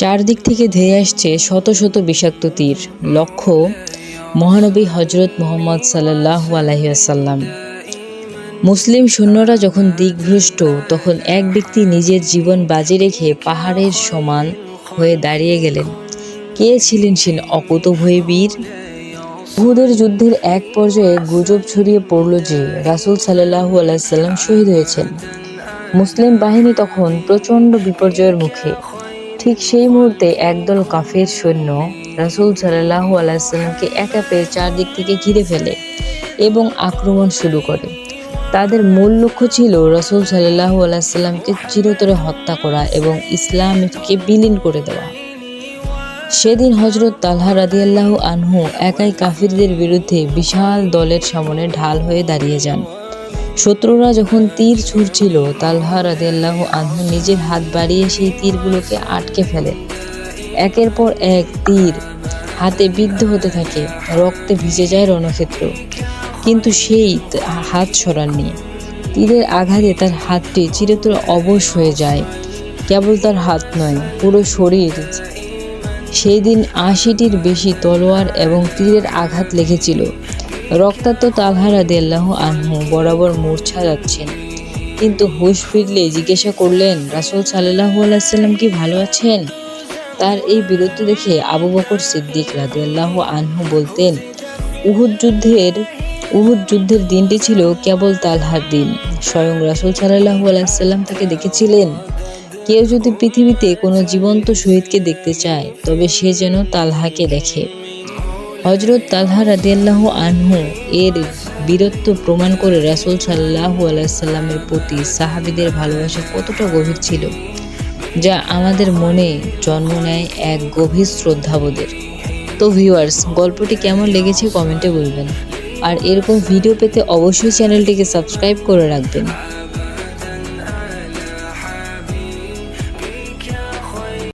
চারদিক থেকে ধেয়ে আসছে শত শত বিষাক্ত তীর। লক্ষ্য মহানবী হজরত মুহাম্মদ সাল্লাল্লাহু আলাইহি ওয়াসাল্লাম। মুসলিম সৈন্যরা যখন দিকভ্রষ্ট, তখন এক ব্যক্তি নিজের জীবন বাজি রেখে পাহাড়ের সমান হয়ে দাঁড়িয়ে গেলেন। কে ছিলেন সে অকুতোভয় বীর? উহুদের যুদ্ধের এক পর্যায়ে গুজব ছড়িয়ে পড়ল যে রাসূল সাল্লাল্লাহু আলাইহি ওয়াসাল্লাম শহীদ হয়েছেন। মুসলিম বাহিনী তখন প্রচণ্ড বিপর্যয়ের মুখে। ঠিক সেই মুহূর্তে একদল কাফের সৈন্য রাসূল সাল্লাল্লাহু আলাইহি ওয়াসাল্লামকে একা পেয়ে চারদিক থেকে ঘিরে ফেলে এবং আক্রমণ শুরু করে। তাদের মূল লক্ষ্য ছিল রাসূল সাল্লাল্লাহু আলাইহি ওয়াসাল্লামকে চিরতরে হত্যা করা এবং ইসলামকে বিলীন করে দেওয়া। সেদিন হযরত তালহা রাদিয়াল্লাহু আনহু একাই কাফিরদের বিরুদ্ধে বিশাল দলের সামনে ঢাল হয়ে দাঁড়িয়ে যান। শত্রুরা যখন তীর ছুঁড়ছিল, তালহা রাদিয়াল্লাহু আনহু নিজের হাত বাড়িয়ে সেই তীরগুলোকে আটকে ফেলেন। একের পর এক তীর হাতে বিদ্ধ হতে থাকে, রক্তে ভিজে যায় রণক্ষেত্র, কিন্তু সেই হাত সরাননি। তীরের আঘাতে তার হাতটি চিরতরে অবশ হয়ে যায়। কেবল তার হাত নয়, পুরো শরীর। সেই দিন ৮০টির বেশি তলোয়ার এবং তীরের আঘাত লেগেছিল। রক্তাক্ত তালহা রাদিয়াল্লাহু আনহু বরাবর মূর্ছা যাচ্ছেন, কিন্তু হুঁশ ফিরলে জিজ্ঞাসা করলেন, রাসূল সাল্লাল্লাহু আলাইহি ওয়াসাল্লাম কি ভালো আছেন? তার এই বীরত্ব দেখে আবু বকর সিদ্দিক রাদিয়াল্লাহু আনহু বলতেন, উহুদ যুদ্ধের দিনটি ছিল কেবল তালহার দিন। স্বয়ং রাসূল সাল্লাল্লাহু আলাইহি ওয়াসাল্লাম তাকে দেখেছিলেন। কেউ যদি পৃথিবীতে কোনো জীবন্ত শহীদকে দেখতে চায়, তবে সে যেন তালহাকে দেখে। হযরত তালহা রাদিয়াল্লাহু আনহু এর বীরত্ব প্রমাণ করে রাসূল সাল্লাল্লাহু আলাইহি ওয়াসাল্লামের প্রতি সাহাবীদের ভালোবাসা কতটা গভীর ছিল, যা আমাদের মনে জন্ম নেয় এক গভীর শ্রদ্ধাবোধের। তো ভিউয়ার্স, গল্পটি কেমন লেগেছে কমেন্টে বলবেন, আর এরকম ভিডিও পেতে অবশ্যই চ্যানেলটিকে সাবস্ক্রাইব করে রাখবেন।